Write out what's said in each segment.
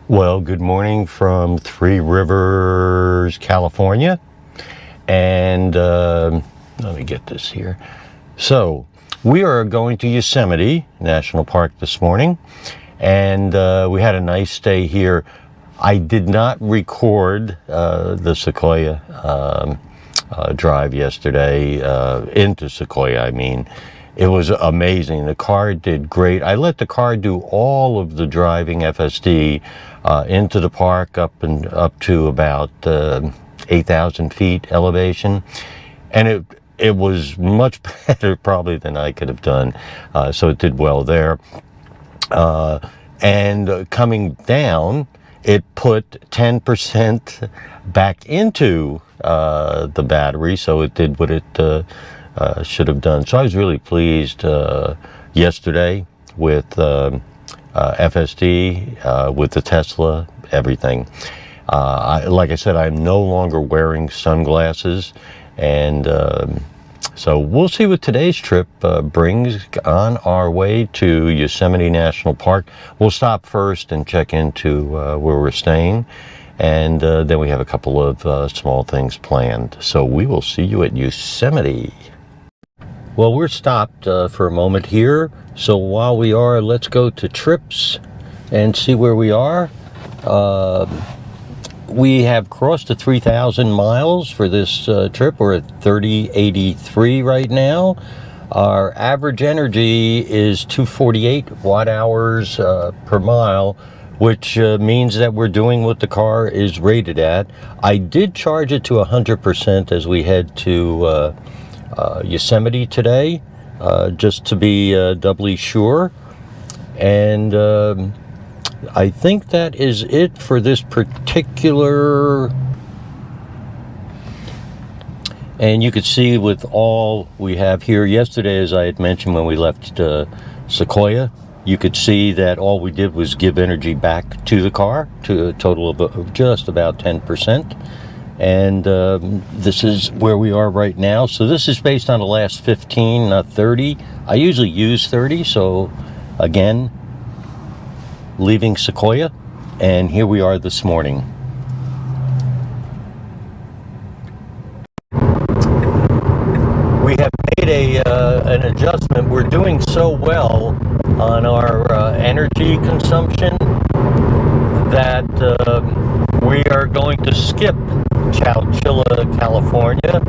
Well, good morning from Three Rivers, California. And let me get this here. So, we are going to Yosemite National Park this morning. And we had a nice day here. I did not record the Sequoia drive yesterday, into Sequoia, I mean. It was amazing. The car did great. I let the car do all of the driving FSD into the park up to about 8,000 feet elevation, and it was much better probably than I could have done. So it did well there. And coming down, it put 10% back into the battery, so it did what it should have done. So I was really pleased yesterday with FSD, with the Tesla, everything. Like I said, I'm no longer wearing sunglasses, and so we'll see what today's trip brings on our way to Yosemite National Park. We'll stop first and check into where we're staying, and then we have a couple of small things planned. So we will see you at Yosemite. Well, we're stopped for a moment here, so while we are, let's go to Trips and see where we are. We have crossed the 3,000 miles for this trip. We're at 3083 right now. Our average energy is 248 watt hours per mile, which means that we're doing what the car is rated at. I did charge it to 100% as we head to Yosemite today, just to be doubly sure. And I think that is it for this particular. And you could see with all we have here yesterday, as I had mentioned when we left Sequoia, you could see that all we did was give energy back to the car, to a total of just about 10%. And this is where we are right now. So this is based on the last 15, not 30. I usually use 30, so again, leaving Sequoia, and here we are this morning. We have made an adjustment. We're doing so well on our energy consumption that we are going to skip Chowchilla, California,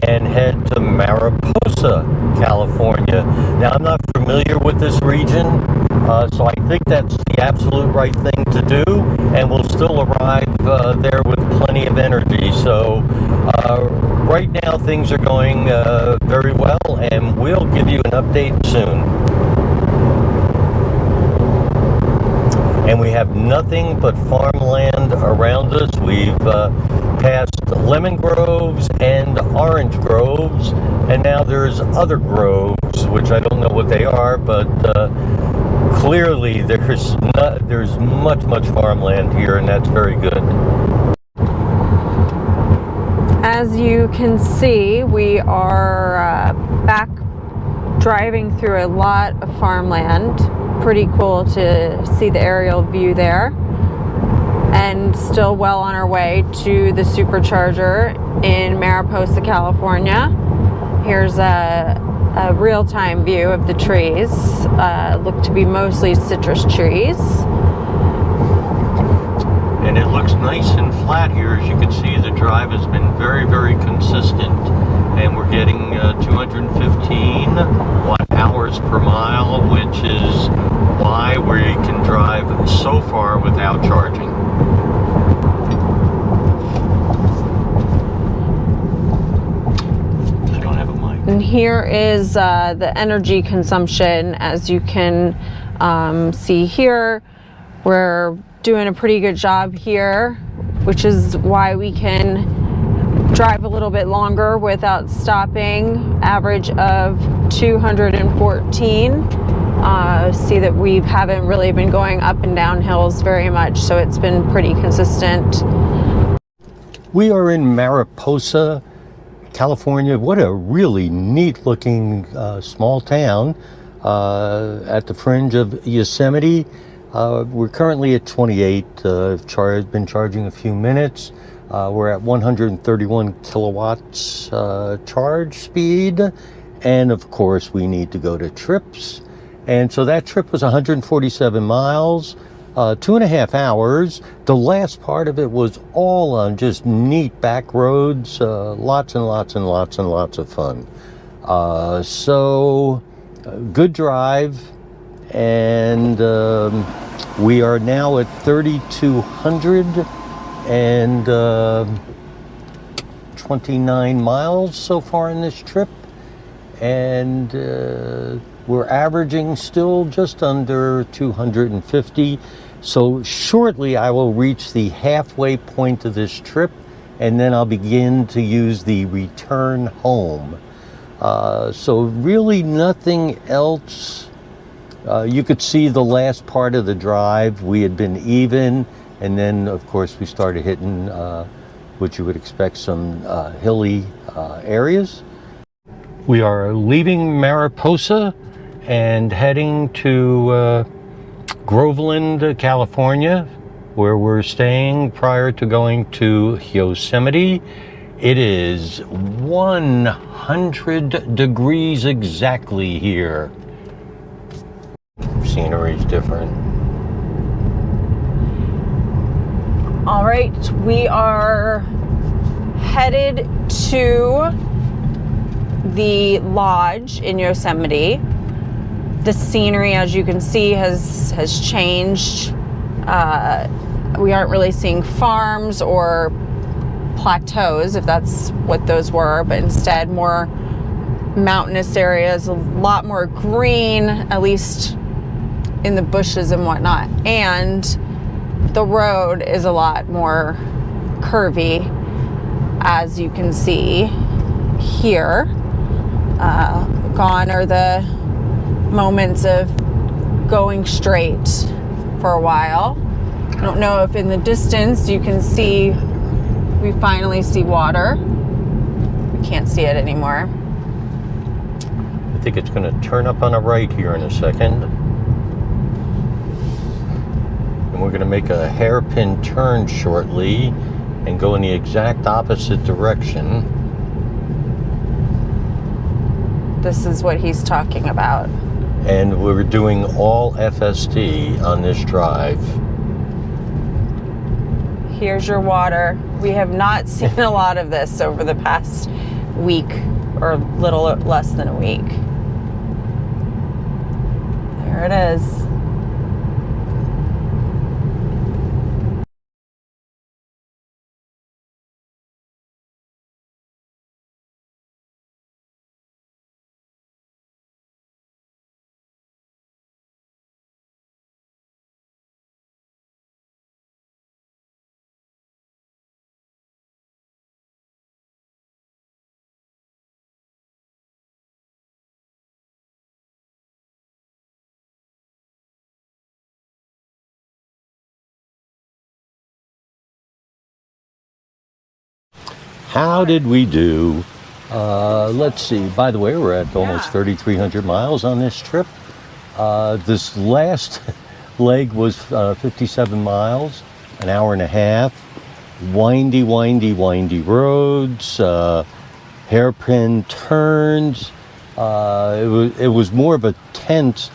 and head to Mariposa, California. Now, I'm not familiar with this region, so I think that's the absolute right thing to do, and we'll still arrive there with plenty of energy. So right now things are going very well, and we'll give you an update soon. And we have nothing but farmland around us. We've passed lemon groves and orange groves, and now there's other groves, which I don't know what they are, but clearly there's much farmland here, and that's very good. As you can see, we are back driving through a lot of farmland. Pretty cool to see the aerial view there, and still well on our way to the supercharger in Mariposa, California. Here's a real-time view of the trees. Look to be mostly citrus trees. And it looks nice and flat here. As you can see, the drive has been very consistent, and we're getting 215 watt hours per mile, which is why we can drive so far without charging. I don't have a mic. And here is the energy consumption. As you can see here, we're doing a pretty good job here, which is why we can drive a little bit longer without stopping. Average of 214. See that we haven't really been going up and down hills very much, so it's been pretty consistent. We are in Mariposa, California. What a really neat looking small town at the fringe of Yosemite. We're currently at 28. I've been charging a few minutes. We're at 131 kilowatts charge speed. And of course, we need to go to trips. And so that trip was 147 miles, 2.5 hours. The last part of it was all on just neat back roads, lots and lots and lots and lots of fun. Good drive. And we are now at 3,229 miles so far in this trip. And we're averaging still just under 250. So shortly I will reach the halfway point of this trip, and then I'll begin to use the return home. So really nothing else. You could see the last part of the drive, we had been even, and then of course we started hitting what you would expect, some hilly areas. We are leaving Mariposa and heading to Groveland, California, where we're staying prior to going to Yosemite. It is 100 degrees exactly here. Scenery is different. All right, we are headed to the lodge in Yosemite. The scenery, as you can see, has changed. We aren't really seeing farms or plateaus, if that's what those were, but instead more mountainous areas, a lot more green, at least in the bushes and whatnot. And the road is a lot more curvy, as you can see here. Gone are the moments of going straight for a while. I don't know if in the distance you can see, we finally see water. We can't see it anymore. I think it's going to turn up on a right here in a second. And we're going to make a hairpin turn shortly and go in the exact opposite direction. This is what he's talking about. And we're doing all FSD on this drive. Here's your water. We have not seen a lot of this over the past week, or a little less than a week. There it is. How did we do? Let's see. By the way, we're at almost 3,300 miles on this trip. This last leg was 57 miles, an hour and a half. Windy roads, hairpin turns. It was more of a tense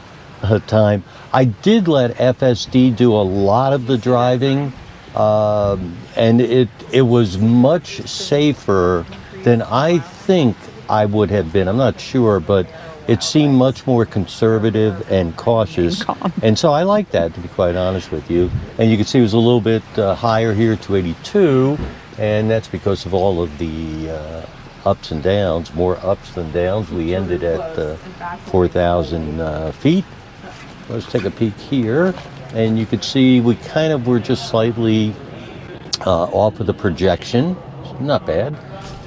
time. I did let FSD do a lot of the driving. And it was much safer than I think I would have been. I'm not sure, but it seemed much more conservative and cautious. And so I like that, to be quite honest with you. And you can see it was a little bit higher here, 282, and that's because of all of the ups and downs, more ups than downs. We ended at 4,000 feet. Let's take a peek here. And you could see we kind of were just slightly off of the projection. Not bad.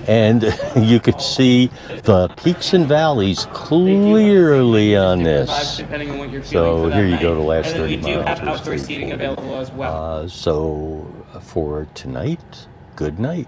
And you could see the peaks and valleys clearly on this. So here you go, the last 30 miles. So for tonight, good night.